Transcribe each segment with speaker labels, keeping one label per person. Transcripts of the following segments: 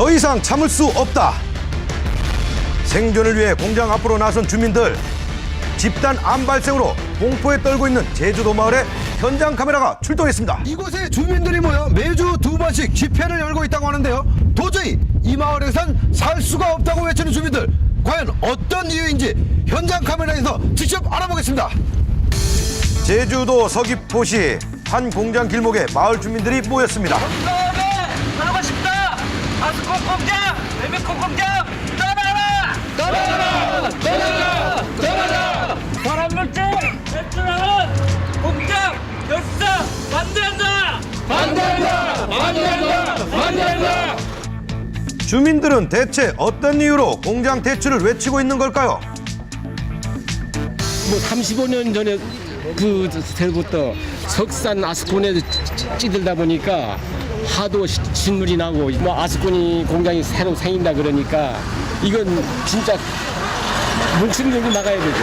Speaker 1: 더 이상 참을 수 없다. 생존을 위해 공장 앞으로 나선 주민들. 집단 암 발생으로 공포에 떨고 있는 제주도 마을에 현장 카메라가 출동했습니다.
Speaker 2: 이곳에 주민들이 모여 매주 2번씩 집회를 열고 있다고 하는데요. 도저히 이 마을에선 살 수가 없다고 외치는 주민들. 과연 어떤 이유인지 현장 카메라에서 직접 알아보겠습니다.
Speaker 1: 제주도 서귀포시 한 공장 길목에 마을 주민들이 모였습니다.
Speaker 3: 나가고 싶다. 아스콘 공장, 레미콘 공장 떠나라. 떠나라. 떠나라. 떠나라. 발암물질 배출하는 공장 열사 반대한다. 반대한다. 반대한다. 반대한다.
Speaker 1: 주민들은 대체 어떤 이유로 공장 대출을 외치고 있는 걸까요?
Speaker 4: 뭐 35년 전에 그 때부터 석산 아스콘에 찌들다 보니까 하도 신물이 나고 뭐 아스콘이 공장이 새로 생긴다 그러니까 이건 진짜 목숨 걸고 나가야 되죠.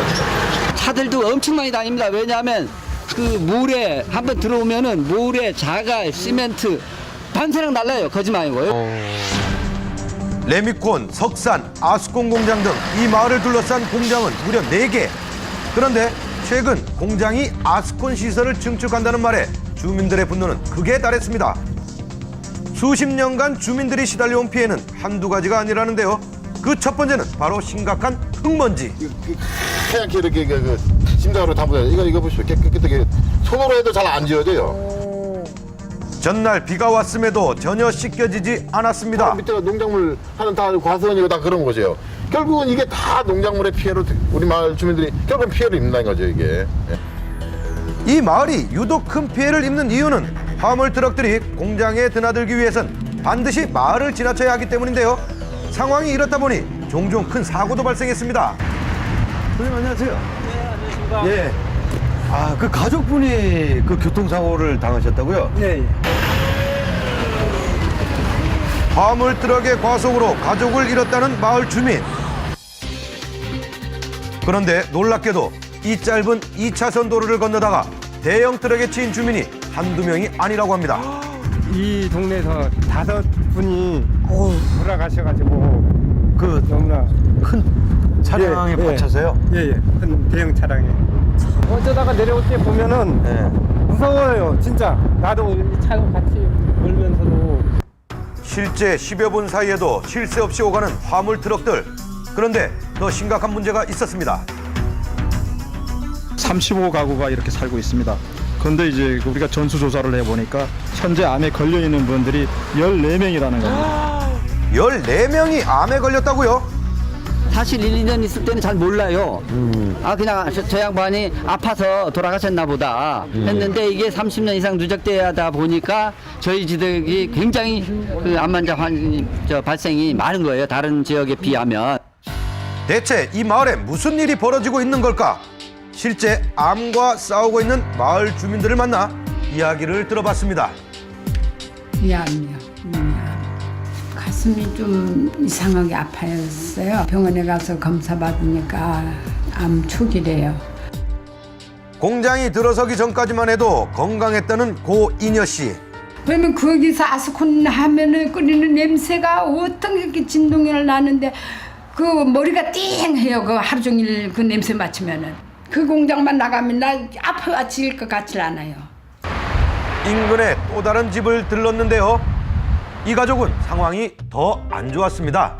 Speaker 5: 차들도 엄청 많이 다닙니다. 왜냐하면 그 모래 한번 들어오면은 모래, 자갈, 시멘트 반사랑 날라요. 거짓말 아니고요.
Speaker 1: 레미콘, 석산, 아스콘 공장 등 이 마을을 둘러싼 공장은 무려 4개. 그런데 최근 공장이 아스콘 시설을 증축한다는 말에 주민들의 분노는 극에 달했습니다. 수십 년간 주민들이 시달려온 피해는 한두 가지가 아니라는데요. 그 첫 번째는 바로 심각한 흙먼지.
Speaker 6: 하얗게 이렇게 심장으로 담으세요. 이거 보시오. 깨끗하게 손으로 해도 잘 안 지워져요.
Speaker 1: 전날 비가 왔음에도 전혀 씻겨지지 않았습니다.
Speaker 6: 밑에 농작물 하는 다 과수원이고 다 그런 거죠. 결국은 이게 다 농작물의 피해로 우리 마을 주민들이 결국은 피해를 입는다는 거죠, 이게.
Speaker 1: 이 마을이 유독 큰 피해를 입는 이유는 화물 트럭들이 공장에 드나들기 위해선 반드시 마을을 지나쳐야 하기 때문인데요. 상황이 이렇다 보니 종종 큰 사고도 발생했습니다.
Speaker 2: 선생님 안녕하세요. 네, 안녕하십니까. 예. 아, 그 가족분이 그 교통사고를 당하셨다고요?
Speaker 5: 네.
Speaker 1: 화물 트럭의 과속으로 가족을 잃었다는 마을 주민. 그런데 놀랍게도 이 짧은 2차선 도로를 건너다가 대형 트럭에 치인 주민이 한두 명이 아니라고 합니다.
Speaker 7: 이 동네에서 5분이 돌아가셔가지고
Speaker 2: 그
Speaker 7: 너무나
Speaker 2: 큰 차량에 받쳐서요?
Speaker 7: 예예 큰 대형 차량에 어쩌다가 내려올 때 보면은
Speaker 2: 네.
Speaker 7: 무서워요 진짜. 나도 이 차랑 같이 몰면서도
Speaker 1: 실제 10여 분 사이에도 쉴 새 없이 오가는 화물 트럭들. 그런데 더 심각한 문제가 있었습니다.
Speaker 8: 35가구가 이렇게 살고 있습니다. 그런데 이제 우리가 전수조사를 해보니까 현재 암에 걸려있는 분들이 14명이라는 겁니다.
Speaker 1: 14명이 암에 걸렸다고요?
Speaker 5: 사실 1, 2년 있을 때는 잘 몰라요. 아, 그냥 저 양반이 아파서 돌아가셨나 보다 했는데 이게 30년 이상 누적되다 보니까 저희 지역이 굉장히 그 암환자 발생이 많은 거예요. 다른 지역에 비하면.
Speaker 1: 대체 이 마을에 무슨 일이 벌어지고 있는 걸까? 실제 암과 싸우고 있는 마을 주민들을 만나 이야기를 들어봤습니다.
Speaker 9: 암이요. 가슴이 좀 이상하게 아파했어요. 병원에 가서 검사 받으니까 암 초기래요.
Speaker 1: 공장이 들어서기 전까지만 해도 건강했다는 고 이녀 씨.
Speaker 9: 그러면 거기서 아스콘 하면은 끓이는 냄새가 어떤 이렇게 진동이 나는데 그 머리가 띵해요. 그 하루 종일 그 냄새 맡으면은. 그 공장만 나가면 나 아파 지일 것 같지 않아요.
Speaker 1: 인근에 또 다른 집을 들렀는데요. 이 가족은 상황이 더 안 좋았습니다.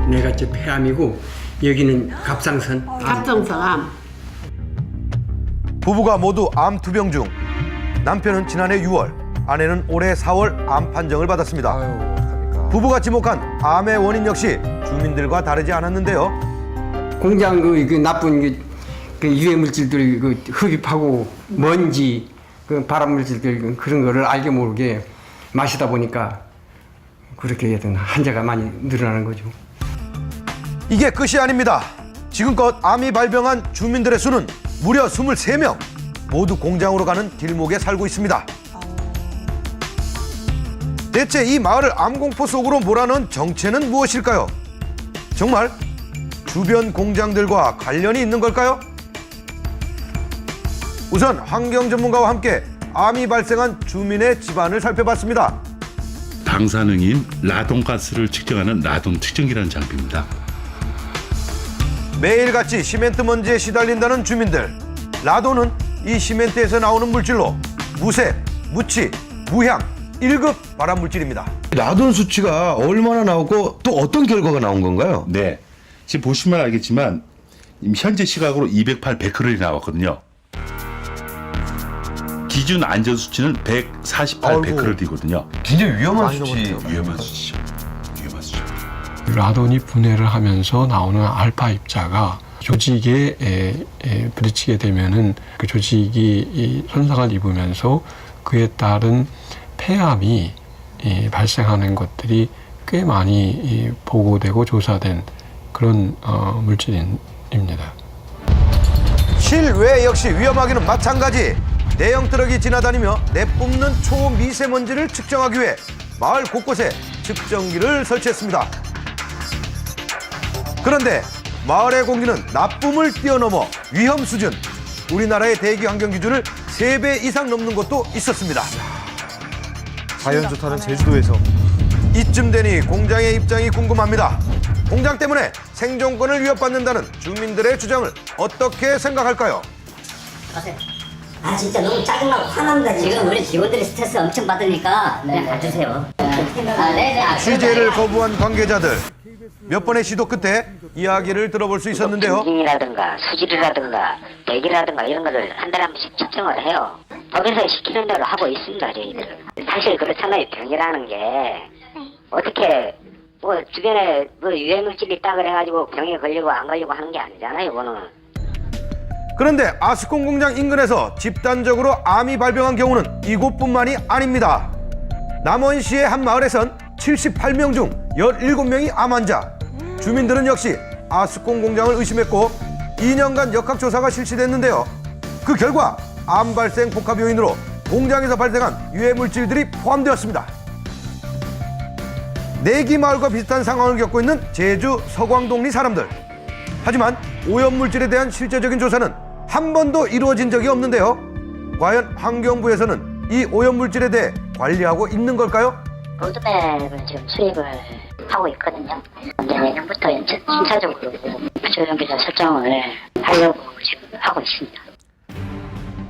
Speaker 10: 내가 저 폐암이고 여기는 갑상선.
Speaker 9: 갑상선 암.
Speaker 1: 부부가 모두 암 2병 중 남편은 지난해 6월, 아내는 올해 4월 암 판정을 받았습니다. 부부가 지목한 암의 원인 역시 주민들과 다르지 않았는데요.
Speaker 10: 공장 그 나쁜 그 유해 물질들 그 흡입하고 먼지 그 발암 물질들 그런 거를 알게 모르게 마시다 보니까 그렇게 해야 되나 환자가 많이 늘어나는 거죠.
Speaker 1: 이게 끝이 아닙니다. 지금껏 암이 발병한 주민들의 수는 무려 23명. 모두 공장으로 가는 길목에 살고 있습니다. 대체 이 마을을 암공포 속으로 몰아넣은 정체는 무엇일까요? 정말 주변 공장들과 관련이 있는 걸까요? 우선 환경 전문가와 함께 암이 발생한 주민의 집안을 살펴봤습니다.
Speaker 6: 다
Speaker 11: 방사능인 라돈가스를 측정하는 라돈 측정기라는 장비입니다.
Speaker 1: 매일같이 시멘트 먼지에 시달린다는 주민들. 라돈은 이 시멘트에서 나오는 물질로 무색, 무치, 무향, 1급 발암물질입니다.
Speaker 2: 라돈 수치가 얼마나 나오고 또 어떤 결과가 나온 건가요?
Speaker 11: 네, 지금 보시면 알겠지만 현재 시각으로 208 베크렐이 나왔거든요. 기준 안전 수치는 148 베크렐이거든요.
Speaker 2: 굉장히 위험한 수치.
Speaker 11: 위험한 수치죠. 위험한 수치.
Speaker 12: 라돈이 분해를 하면서 나오는 알파 입자가 조직에 부딪히게 되면은 그 조직이 손상을 입으면서 그에 따른 폐암이 발생하는 것들이 꽤 많이 보고되고 조사된 그런 물질입니다.
Speaker 1: 실외 역시 위험하기는 마찬가지. 대형 트럭이 지나다니며 내뿜는 초미세먼지를 측정하기 위해 마을 곳곳에 측정기를 설치했습니다. 그런데 마을의 공기는 나쁨을 뛰어넘어 위험 수준, 우리나라의 대기 환경 기준을 3배 이상 넘는 곳도 있었습니다.
Speaker 7: 자연 좋다는 제주도에서
Speaker 1: 이쯤 되니 공장의 입장이 궁금합니다. 공장 때문에 생존권을 위협받는다는 주민들의 주장을 어떻게 생각할까요?
Speaker 13: 아 진짜 너무 짜증나고 화납니다. 지금 우리 직원들이 스트레스 엄청 받으니까 그냥 가주세요. 네네.
Speaker 1: 취재를 거부한 관계자들. 몇 번의 시도 끝에 이야기를 들어볼 수 있었는데요.
Speaker 13: 인증이라든가 수질이라든가 대기라든가 이런 거를 한 달에 한 번씩 측정을 해요. 법에서 시키는 대로 하고 있습니다. 저희들. 사실 그렇잖아요. 병이라는 게 어떻게 뭐 주변에 뭐 유해물질이 있다 그래가지고 병에 걸리고 안 걸리고 하는 게 아니잖아요. 이거는.
Speaker 1: 그런데 아스콘 공장 인근에서 집단적으로 암이 발병한 경우는 이곳뿐만이 아닙니다. 남원시의 한 마을에선 78명 중 17명이 암 환자. 주민들은 역시 아스콘 공장을 의심했고 2년간 역학조사가 실시됐는데요. 그 결과 암 발생 복합 요인으로 공장에서 발생한 유해물질들이 포함되었습니다. 내기 마을과 비슷한 상황을 겪고 있는 제주 서광동리 사람들. 하지만 오염물질에 대한 실제적인 조사는 한 번도 이루어진 적이 없는데요. 과연 환경부에서는 이 오염물질에 대해 관리하고 있는 걸까요?
Speaker 13: 로드맵을 지금 수립을 하고 있거든요. 내년부터 심사적으로 조용기자 설정을 하려고 지금 하고 있습니다.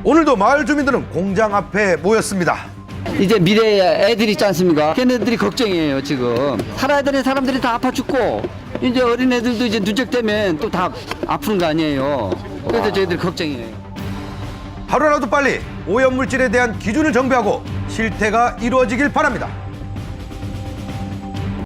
Speaker 1: 오늘도 마을 주민들은 공장 앞에 모였습니다.
Speaker 5: 이제 미래 애들 있지 않습니까? 걔네들이 걱정이에요 지금. 살아야 되는 사람들이 다 아파 죽고 이제 어린애들도 이제 누적되면 또 다 아픈 거 아니에요. 그래서 저희들 걱정이에요.
Speaker 1: 하루라도 빨리 오염물질에 대한 기준을 정비하고 실태가 이루어지길 바랍니다.